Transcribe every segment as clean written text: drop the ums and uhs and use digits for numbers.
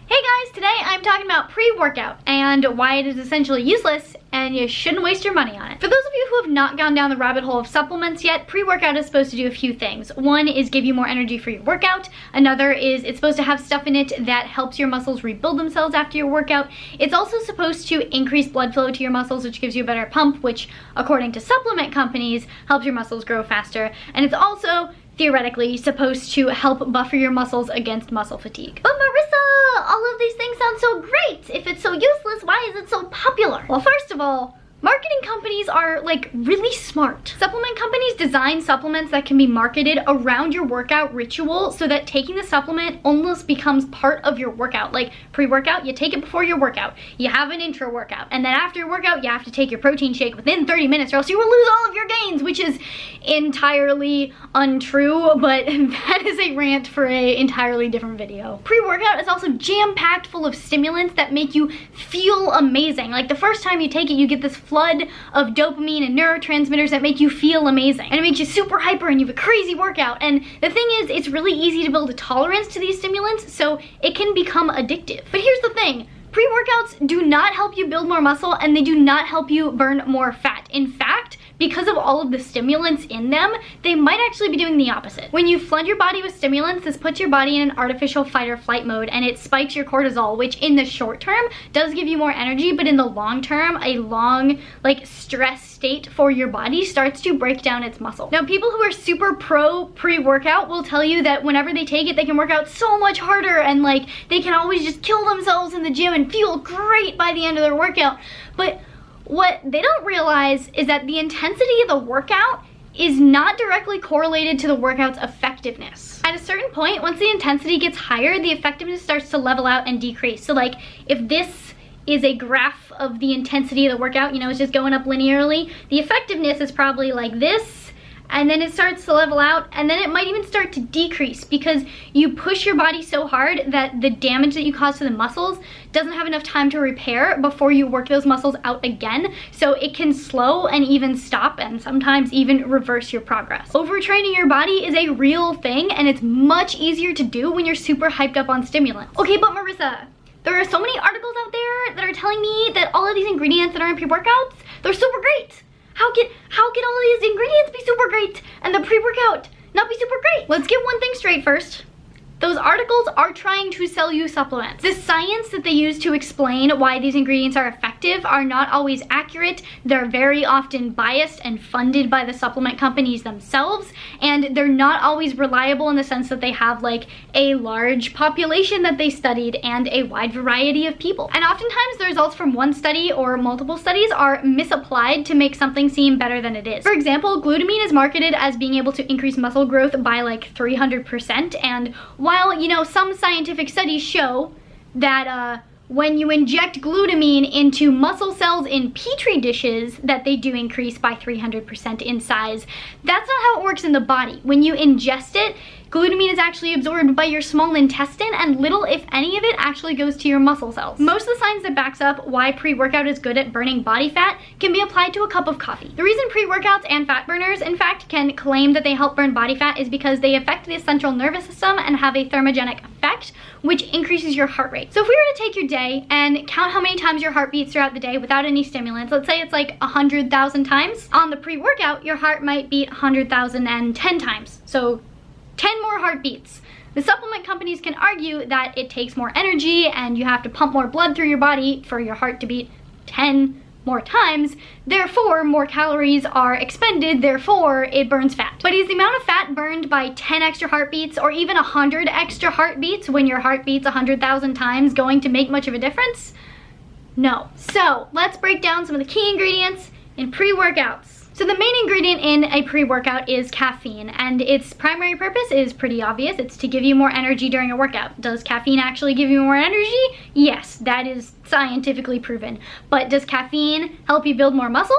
Hey guys, today I'm talking about pre-workout and why it is essentially useless and you shouldn't waste your money on it. For those of you who have not gone down the rabbit hole of supplements yet, pre-workout is supposed to do a few things. One is give you more energy for your workout. Another is it's supposed to have stuff in it that helps your muscles rebuild themselves after your workout. It's also supposed to increase blood flow to your muscles, which gives you a better pump, which according to supplement companies helps your muscles grow faster. And it's also theoretically supposed to help buffer your muscles against muscle fatigue. But Marissa, all of these things sound so great. If it's so useless, why is it so popular? Well, first of all, marketing companies are like really smart. Supplement companies design supplements that can be marketed around your workout ritual so that taking the supplement almost becomes part of your workout. Like pre-workout, you take it before your workout. You have an intro workout. And then after your workout, you have to take your protein shake within 30 minutes or else you will lose all of your gains, which is entirely untrue, but that is a rant for an entirely different video. Pre-workout is also jam-packed full of stimulants that make you feel amazing. Like the first time you take it, you get this flood of dopamine and neurotransmitters that make you feel amazing. And it makes you super hyper and you have a crazy workout. And the thing is, it's really easy to build a tolerance to these stimulants, so it can become addictive. But here's the thing. Pre-workouts do not help you build more muscle and they do not help you burn more fat. In fact, because of all of the stimulants in them, they might actually be doing the opposite. When you flood your body with stimulants, this puts your body in an artificial fight or flight mode and it spikes your cortisol, which in the short term does give you more energy, but in the long term, a long stress state for your body starts to break down its muscle. Now, people who are super pro pre-workout will tell you that whenever they take it, they can work out so much harder and they can always just kill themselves in the gym and feel great by the end of their workout. But what they don't realize is that the intensity of the workout is not directly correlated to the workout's effectiveness. At a certain point, once the intensity gets higher, the effectiveness starts to level out and decrease. So if this is a graph of the intensity of the workout, it's just going up linearly, the effectiveness is probably like this, and then it starts to level out, and then it might even start to decrease because you push your body so hard that the damage that you cause to the muscles doesn't have enough time to repair before you work those muscles out again. So it can slow and even stop and sometimes even reverse your progress. Overtraining your body is a real thing and it's much easier to do when you're super hyped up on stimulants. Okay, but Marissa, there are so many articles out there that are telling me that all of these ingredients that are in pre-workouts, they're super great. How can all these ingredients be super great and the pre-workout not be super great? Let's get one thing straight first. Those articles are trying to sell you supplements. The science that they use to explain why these ingredients are effective are not always accurate. They're very often biased and funded by the supplement companies themselves, and they're not always reliable in the sense that they have a large population that they studied and a wide variety of people. And oftentimes the results from one study or multiple studies are misapplied to make something seem better than it is. For example, glutamine is marketed as being able to increase muscle growth by 300%, and while some scientific studies show that when you inject glutamine into muscle cells in petri dishes that they do increase by 300% in size, that's not how it works in the body. When you ingest it, glutamine is actually absorbed by your small intestine and little, if any of it, actually goes to your muscle cells. Most of the science that backs up why pre-workout is good at burning body fat can be applied to a cup of coffee. The reason pre-workouts and fat burners, in fact, can claim that they help burn body fat is because they affect the central nervous system and have a thermogenic effect, which increases your heart rate. So if we were to take your day and count how many times your heart beats throughout the day without any stimulants, let's say it's 100,000 times, on the pre-workout, your heart might beat 100,010 times. So 10 more heartbeats. The supplement companies can argue that it takes more energy and you have to pump more blood through your body for your heart to beat 10 more times, therefore more calories are expended, therefore it burns fat. But is the amount of fat burned by 10 extra heartbeats or even 100 extra heartbeats when your heart beats 100,000 times going to make much of a difference? No. So let's break down some of the key ingredients in pre-workouts. So the main ingredient in a pre-workout is caffeine, and its primary purpose is pretty obvious. It's to give you more energy during a workout. Does caffeine actually give you more energy? Yes, that is scientifically proven. But does caffeine help you build more muscle?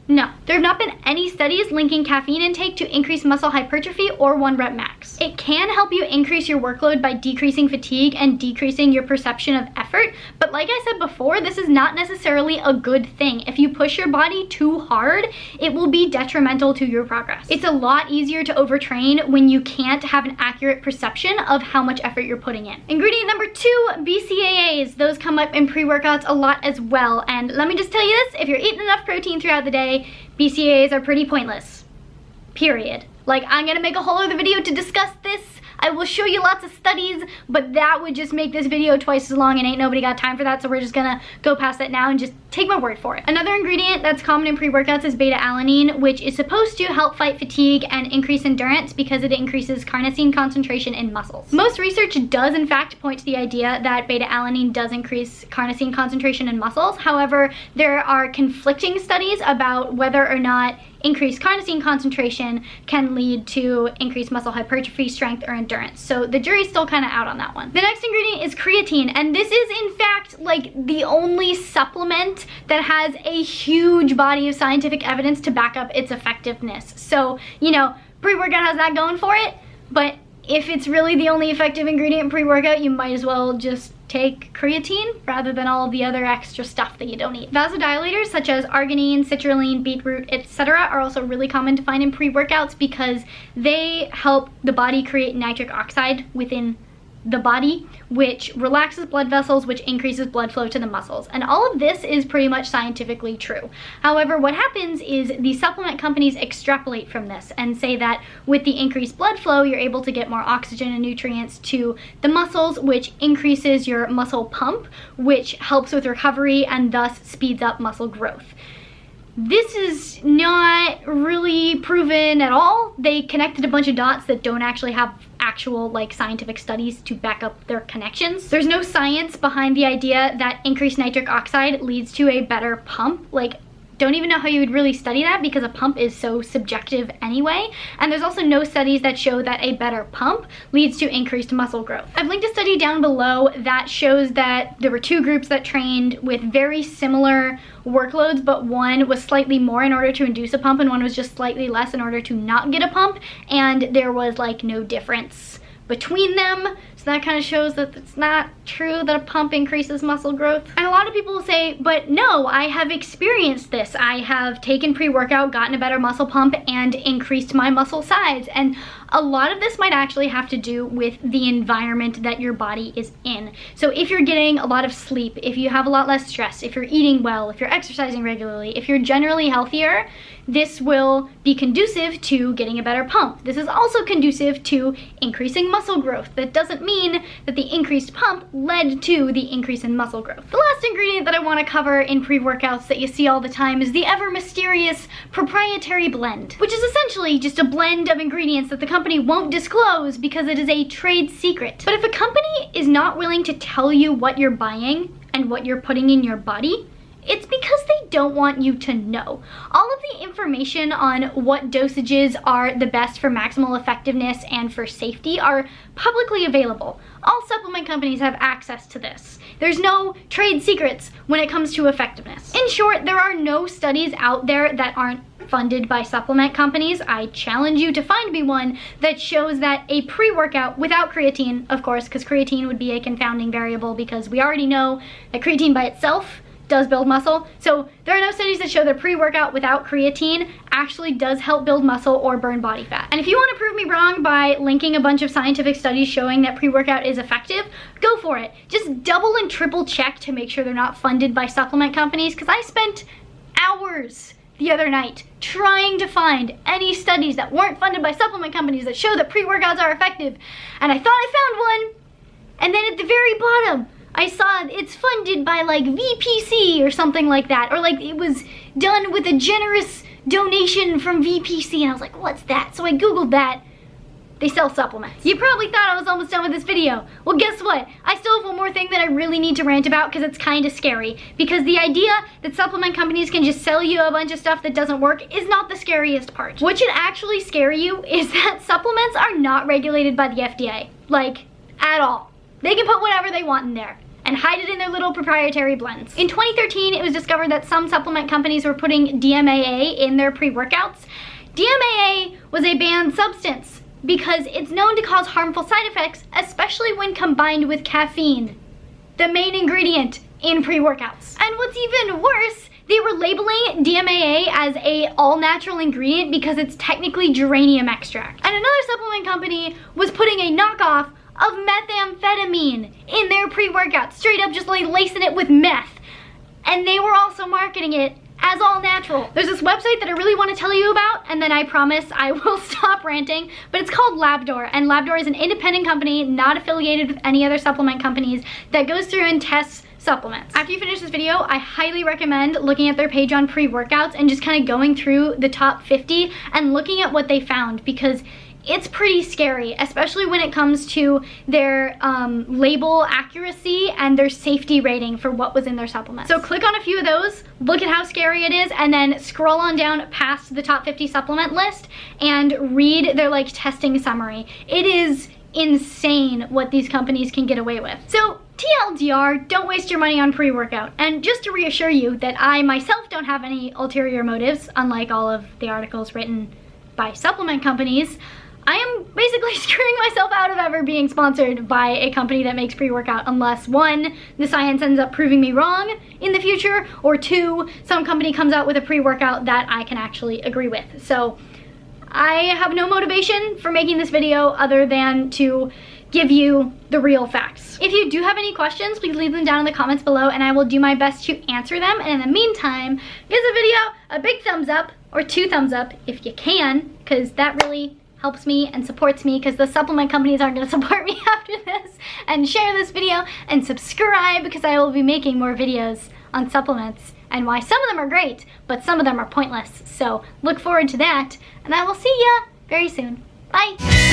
No. There have not been any studies linking caffeine intake to increase muscle hypertrophy or 1 rep max. It can help you increase your workload by decreasing fatigue and decreasing your perception of effort, but like I said before, this is not necessarily a good thing. If you push your body too hard, it will be detrimental to your progress. It's a lot easier to overtrain when you can't have an accurate perception of how much effort you're putting in. Ingredient number 2, bcaas. Those come up in pre-workouts a lot as well, and let me just tell you this, if you're eating enough protein throughout the day, BCAAs are pretty pointless, period. Like, I'm gonna make a whole other video to discuss this. I will show you lots of studies, but that would just make this video twice as long and ain't nobody got time for that, so we're just gonna go past that now and just take my word for it. Another ingredient that's common in pre-workouts is beta-alanine, which is supposed to help fight fatigue and increase endurance because it increases carnosine concentration in muscles. Most research does in fact point to the idea that beta-alanine does increase carnosine concentration in muscles. However, there are conflicting studies about whether or not increased carnosine concentration can lead to increased muscle hypertrophy, strength, or endurance. So the jury's still kind of out on that one. The next ingredient is creatine, and this is in fact like the only supplement that has a huge body of scientific evidence to back up its effectiveness. So, you know, pre-workout has that going for it, but if it's really the only effective ingredient in pre-workout, you might as well just take creatine rather than all of the other extra stuff that you don't eat. Vasodilators such as arginine, citrulline, beetroot, etc. are also really common to find in pre-workouts because they help the body create nitric oxide within the body, which relaxes blood vessels, which increases blood flow to the muscles. And all of this is pretty much scientifically true. However, what happens is the supplement companies extrapolate from this and say that with the increased blood flow, you're able to get more oxygen and nutrients to the muscles, which increases your muscle pump, which helps with recovery and thus speeds up muscle growth. This is not really proven at all. They connected a bunch of dots that don't actually have actual like scientific studies to back up their connections. There's no science behind the idea that increased nitric oxide leads to a better pump. Like, don't even know how you would really study that because a pump is so subjective anyway. And there's also no studies that show that a better pump leads to increased muscle growth. I've linked a study down below that shows that there were 2 groups that trained with very similar workloads, but one was slightly more in order to induce a pump and one was just slightly less in order to not get a pump, and there was like no difference between them. So that kind of shows that it's not true that a pump increases muscle growth. And a lot of people will say, but no, I have experienced this. I have taken pre-workout, gotten a better muscle pump, and increased my muscle size. And a lot of this might actually have to do with the environment that your body is in. So if you're getting a lot of sleep, if you have a lot less stress, if you're eating well, if you're exercising regularly, if you're generally healthier, this will be conducive to getting a better pump. This is also conducive to increasing muscle growth. That doesn't mean that the increased pump led to the increase in muscle growth. The last ingredient that I want to cover in pre-workouts that you see all the time is the ever mysterious proprietary blend, which is essentially just a blend of ingredients that the company won't disclose because it is a trade secret. But if a company is not willing to tell you what you're buying and what you're putting in your body, it's because they don't want you to know. All of the information on what dosages are the best for maximal effectiveness and for safety are publicly available. All supplement companies have access to this. There's no trade secrets when it comes to effectiveness. In short, there are no studies out there that aren't funded by supplement companies. I challenge you to find me one that shows that a pre-workout without creatine, of course, because creatine would be a confounding variable because we already know that creatine by itself does build muscle. So there are no studies that show that pre-workout without creatine actually does help build muscle or burn body fat. And if you want to prove me wrong by linking a bunch of scientific studies showing that pre-workout is effective, go for it. Just double and triple check to make sure they're not funded by supplement companies, because I spent hours the other night trying to find any studies that weren't funded by supplement companies that show that pre-workouts are effective. And I thought I found one, and then at the very bottom, I saw it's funded by like VPC or something like that, or like it was done with a generous donation from VPC, and I was like, what's that? So I googled that. They sell supplements. You probably thought I was almost done with this video. Well, guess what? I still have one more thing that I really need to rant about because it's kind of scary. Because the idea that supplement companies can just sell you a bunch of stuff that doesn't work is not the scariest part. What should actually scare you is that supplements are not regulated by the FDA. Like, at all. They can put whatever they want in there. and hide it in their little proprietary blends. In 2013, it was discovered that some supplement companies were putting DMAA in their pre-workouts. DMAA was a banned substance because it's known to cause harmful side effects, especially when combined with caffeine, the main ingredient in pre-workouts. And what's even worse, they were labeling DMAA as a all-natural ingredient because it's technically geranium extract. And another supplement company was putting a knockoff of methamphetamine in their pre-workouts, straight up just like lacing it with meth. And they were also marketing it as all natural. There's this website that I really want to tell you about, and then I promise I will stop ranting, but it's called Labdoor, and Labdoor is an independent company not affiliated with any other supplement companies that goes through and tests supplements. After you finish this video, I highly recommend looking at their page on pre-workouts and just kind of going through the top 50 and looking at what they found, because it's pretty scary, especially when it comes to their label accuracy and their safety rating for what was in their supplements. So click on a few of those, look at how scary it is, and then scroll on down past the top 50 supplement list and read their like testing summary. It is insane what these companies can get away with. So TLDR, don't waste your money on pre-workout. And just to reassure you that I myself don't have any ulterior motives, unlike all of the articles written by supplement companies, I am basically screwing myself out of ever being sponsored by a company that makes pre-workout unless, one, the science ends up proving me wrong in the future, or two, some company comes out with a pre-workout that I can actually agree with. So I have no motivation for making this video other than to give you the real facts. If you do have any questions, please leave them down in the comments below and I will do my best to answer them. And in the meantime, give the video a big thumbs up or 2 thumbs up if you can, because that really helps me and supports me, because the supplement companies aren't going to support me after this. And share this video and subscribe, because I will be making more videos on supplements and why some of them are great, but some of them are pointless. So look forward to that, and I will see ya very soon. Bye!